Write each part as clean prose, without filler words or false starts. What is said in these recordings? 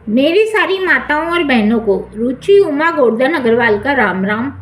मेरी सारी माताओं और बहनों को रुचि उमा गोवर्धन अग्रवाल का राम राम।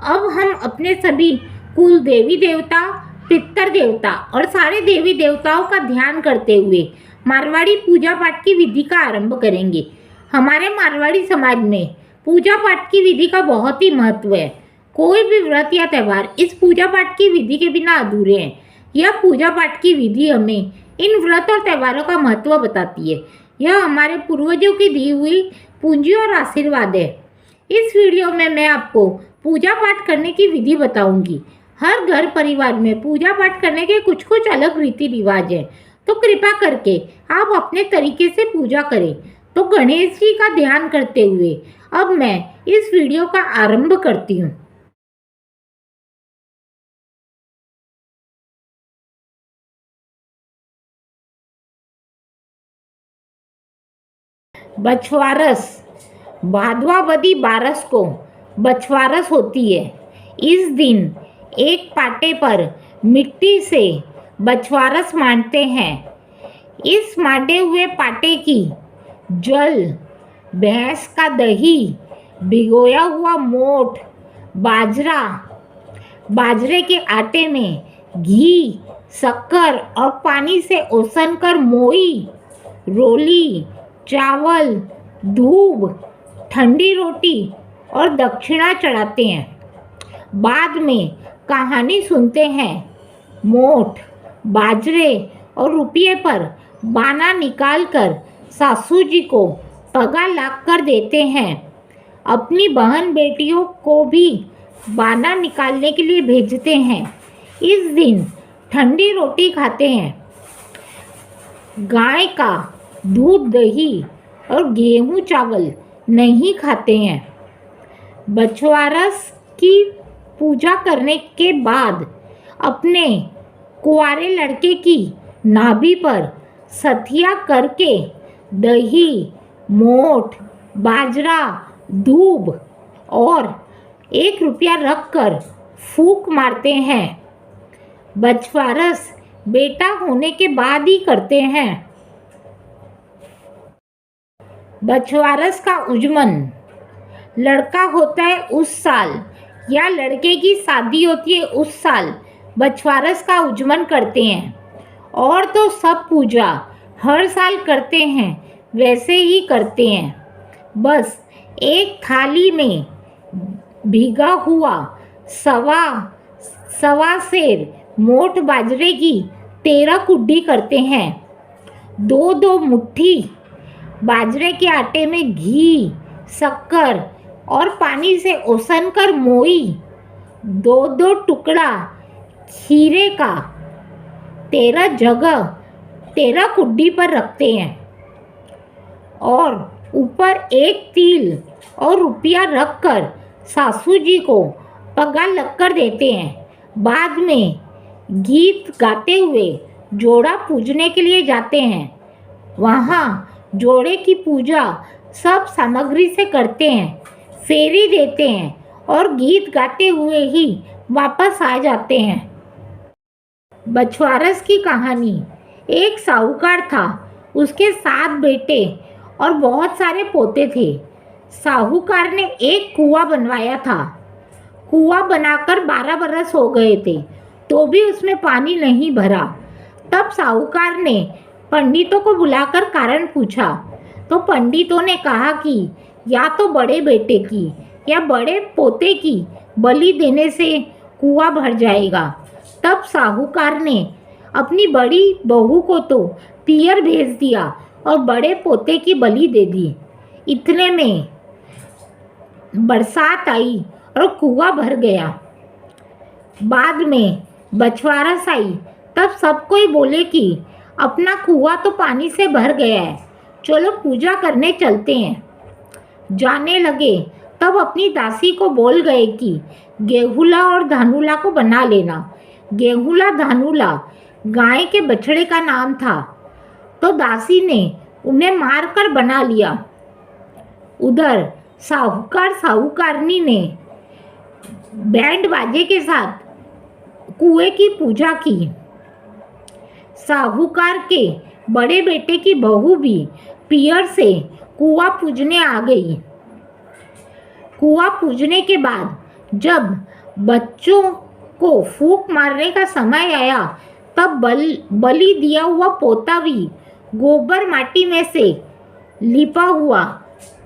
अब हम अपने सभी कुल देवी देवता, पितर देवता और सारे देवी देवताओं का ध्यान करते हुए मारवाड़ी पूजा पाठ की विधि का आरंभ करेंगे। हमारे मारवाड़ी समाज में पूजा पाठ की विधि का बहुत ही महत्व है। कोई भी व्रत या त्यौहार इस पूजा पाठ की विधि के बिना अधूरे हैं। यह पूजा पाठ की विधि हमें इन व्रत और त्योहारों का महत्व बताती है। यह हमारे पूर्वजों की दी हुई पूंजी और आशीर्वाद है। इस वीडियो में मैं आपको पूजा पाठ करने की विधि बताऊंगी। हर घर परिवार में पूजा पाठ करने के कुछ कुछ अलग रीति रिवाज हैं, तो कृपा करके आप अपने तरीके से पूजा करें। तो गणेश जी का ध्यान करते हुए अब मैं इस वीडियो का आरंभ करती हूँ। बछवारस भादवावदी बारस को बछवारस होती है। इस दिन एक पाटे पर मिट्टी से बछवारस मांडते हैं। इस मांडे हुए पाटे की जल, भैंस का दही, भिगोया हुआ मोठ, बाजरे के आटे में घी, शक्कर और पानी से ओसन कर मोई, रोली, चावल, दूब, ठंडी रोटी और दक्षिणा चढ़ाते हैं। बाद में कहानी सुनते हैं। मोठ, बाजरे और रुपये पर बाना निकालकर सासू जी को पगा लाग कर देते हैं। अपनी बहन बेटियों को भी बाना निकालने के लिए भेजते हैं। इस दिन ठंडी रोटी खाते हैं। गाय का दूध, दही और गेहूं चावल नहीं खाते हैं। बछवारस की पूजा करने के बाद अपने कुंवारे लड़के की नाभि पर सथिया करके दही, मोठ, बाजरा, दूब और 1 रुपया रखकर फूंक मारते हैं। बछवारस बेटा होने के बाद ही करते हैं। बछवारस का उजमन लड़का होता है उस साल या लड़के की शादी होती है उस साल बछवारस का उजमन करते हैं। और तो सब पूजा हर साल करते हैं वैसे ही करते हैं। बस एक थाली में भीगा हुआ सवा सेर मोठ बाजरे की 13 कुड्डी करते हैं। 2 मुट्ठी बाजरे के आटे में घी, शक्कर और पानी से ओसन कर मोई, 2 टुकड़ा खीरे का 13 कुड्डी पर रखते हैं और ऊपर 1 तिल और रुपया रखकर सासू जी को पगा लगकर देते हैं। बाद में गीत गाते हुए जोड़ा पूजने के लिए जाते हैं। वहाँ जोड़े की पूजा सब सामग्री से करते हैं, फेरी देते हैं और गीत गाते हुए ही वापस आ जाते हैं। बछवारस की कहानी। एक साहूकार था, उसके 7 बेटे और बहुत सारे पोते थे। साहूकार ने एक कुआं बनवाया था। कुआं बनाकर 12 बरस हो गए थे, तो भी उसमें पानी नहीं भरा। तब साहूकार ने पंडितों को बुलाकर कारण पूछा, तो पंडितों ने कहा कि या तो बड़े बेटे की या बड़े पोते की बलि देने से कुआं भर जाएगा। तब साहूकार ने अपनी बड़ी बहू को तो पियर भेज दिया और बड़े पोते की बलि दे दी। इतने में बरसात आई और कुआं भर गया। बाद में बछवारस आई, तब सब कोई बोले कि अपना कुआं तो पानी से भर गया है, चलो पूजा करने चलते हैं। जाने लगे तब अपनी दासी को बोल गए कि गेहुला और धानुला को बना लेना। गेहुला धानुला गाय के बछड़े का नाम था, तो दासी ने उन्हें मारकर बना लिया। उधर साहूकारनी ने बैंड बाजे के साथ कुएं की पूजा की। साहूकार के बड़े बेटे की बहू भी पियर से कुआं पूजने आ गई। कुआं पूजने के बाद जब बच्चों को फूंक मारने का समय आया तब बलि दिया हुआ पोता भी गोबर माटी में से लिपा हुआ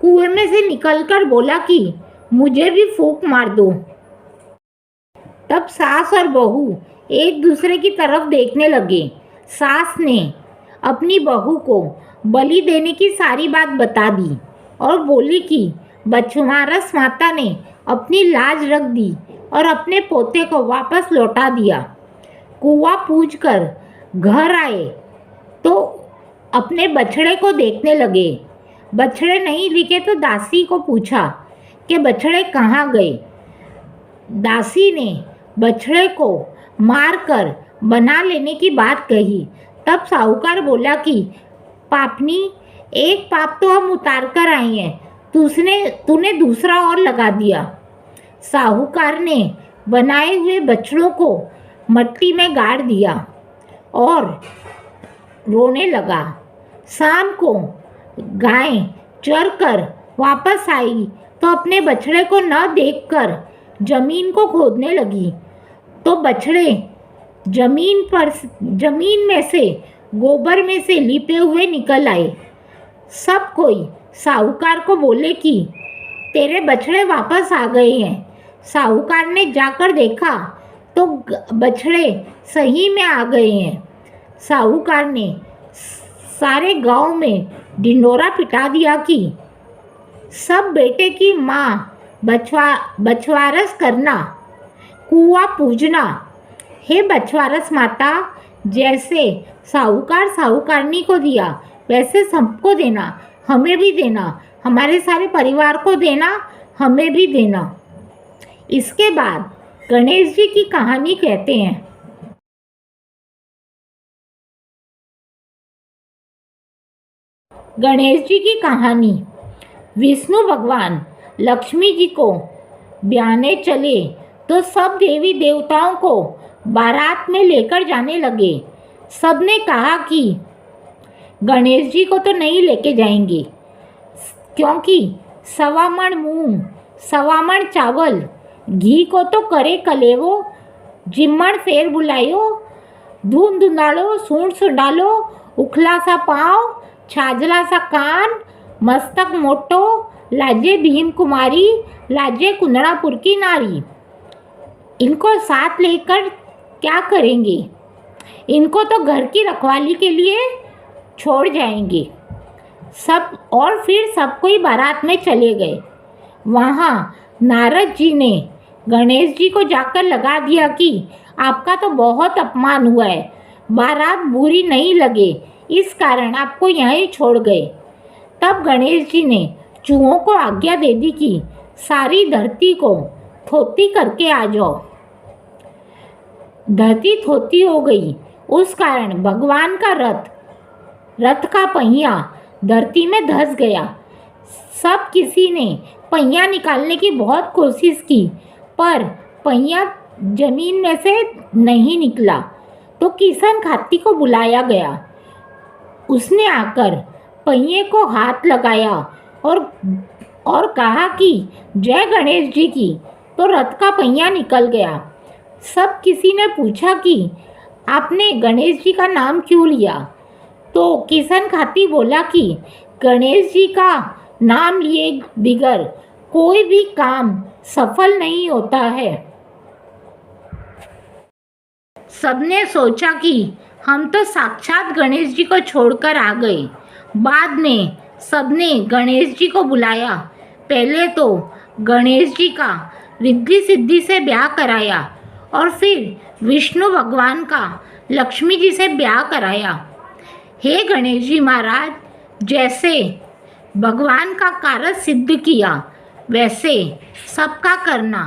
कुएं में से निकलकर बोला कि मुझे भी फूंक मार दो। तब सास और बहू एक दूसरे की तरफ देखने लगे। सास ने अपनी बहू को बलि देने की सारी बात बता दी और बोली कि बछवारस माता ने अपनी लाज रख दी और अपने पोते को वापस लौटा दिया। कुआं पूजकर घर आए तो अपने बछड़े को देखने लगे। बछड़े नहीं दिखे तो दासी को पूछा कि बछड़े कहाँ गए। दासी ने बछड़े को मारकर बना लेने की बात कही। तब साहूकार बोला कि पापनी, एक पाप तो हम उतार कर आए हैं, तूने दूसरा और लगा दिया। साहूकार ने बनाए हुए बछड़ों को मट्टी में गाड़ दिया और रोने लगा। शाम को गाय चरकर वापस आई तो अपने बछड़े को न देखकर जमीन को खोदने लगी तो बछड़े जमीन में से गोबर में से लिपे हुए निकल आए। सब कोई साहूकार को बोले कि तेरे बछड़े वापस आ गए हैं। साहूकार ने जाकर देखा तो बछड़े सही में आ गए हैं। साहूकार ने सारे गांव में ढिंडोरा पिटा दिया कि सब बेटे की माँ बछवारस करना, कुआं पूजना। हे बछवारस माता, जैसे साहूकार साहूकारनी को दिया वैसे सबको देना, हमें भी देना, हमारे सारे परिवार को देना, हमें भी देना। इसके बाद गणेश जी की कहानी कहते हैं। गणेश जी की कहानी। विष्णु भगवान लक्ष्मी जी को ब्याहने चले तो सब देवी देवताओं को बारात में लेकर जाने लगे। सबने कहा कि गणेश जी को तो नहीं लेके जाएंगे, क्योंकि 1.25 मण मूंग, 1.25 मण चावल, घी को तो करे कलेवो, जिम्मण फेर बुलायो, धून धुंधाड़ो, सूंड सुंडालो, उखला सा पाँव, छाजला सा कान, मस्तक मोटो, लाजे भीम कुमारी, लाजे कुंदड़ापुर की नारी। इनको साथ लेकर क्या करेंगे? इनको तो घर की रखवाली के लिए छोड़ जाएंगे सब। और फिर सब कोई बारात में चले गए। वहाँ नारद जी ने गणेश जी को जाकर लगा दिया कि आपका तो बहुत अपमान हुआ है, बारात बुरी नहीं लगे, इस कारण आपको यहीं छोड़ गए। तब गणेश जी ने चूहों को आज्ञा दे दी कि सारी धरती को थोती करके आ जाओ। धरती थोती हो गई, उस कारण भगवान का रथ का पहिया धरती में धंस गया। सब किसी ने पहिया निकालने की बहुत कोशिश की, पर पहिया जमीन में से नहीं निकला। तो किशन खाती को बुलाया गया। उसने आकर पहिए को हाथ लगाया और कहा कि जय गणेश जी की। तो रथ का पहिया निकल गया। सब किसी ने पूछा कि आपने गणेश जी का नाम क्यों लिया? तो किशन खाती बोला कि गणेश जी का नाम लिए बिगर कोई भी काम सफल नहीं होता है। सबने सोचा कि हम तो साक्षात गणेश जी को छोड़कर आ गए। बाद में सबने गणेश जी को बुलाया। पहले तो गणेश जी का रिद्धि सिद्धि से ब्याह कराया और फिर विष्णु भगवान का लक्ष्मी जी से ब्याह कराया। हे गणेश जी महाराज, जैसे भगवान का कार्य सिद्ध किया वैसे सबका करना,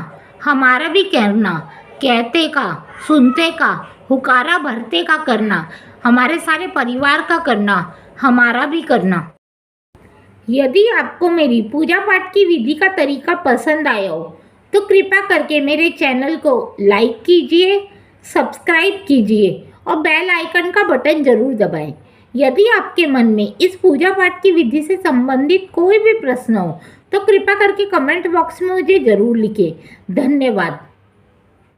हमारा भी करना, कहते का, सुनते का, हुकारा भरते का करना, हमारे सारे परिवार का करना, हमारा भी करना। यदि आपको मेरी पूजा पाठ की विधि का तरीका पसंद आया हो तो कृपया करके मेरे चैनल को लाइक कीजिए, सब्सक्राइब कीजिए और बेल आइकन का बटन ज़रूर दबाएं। यदि आपके मन में इस पूजा पाठ की विधि से संबंधित कोई भी प्रश्न हो तो कृपया करके कमेंट बॉक्स में मुझे ज़रूर लिखें। धन्यवाद।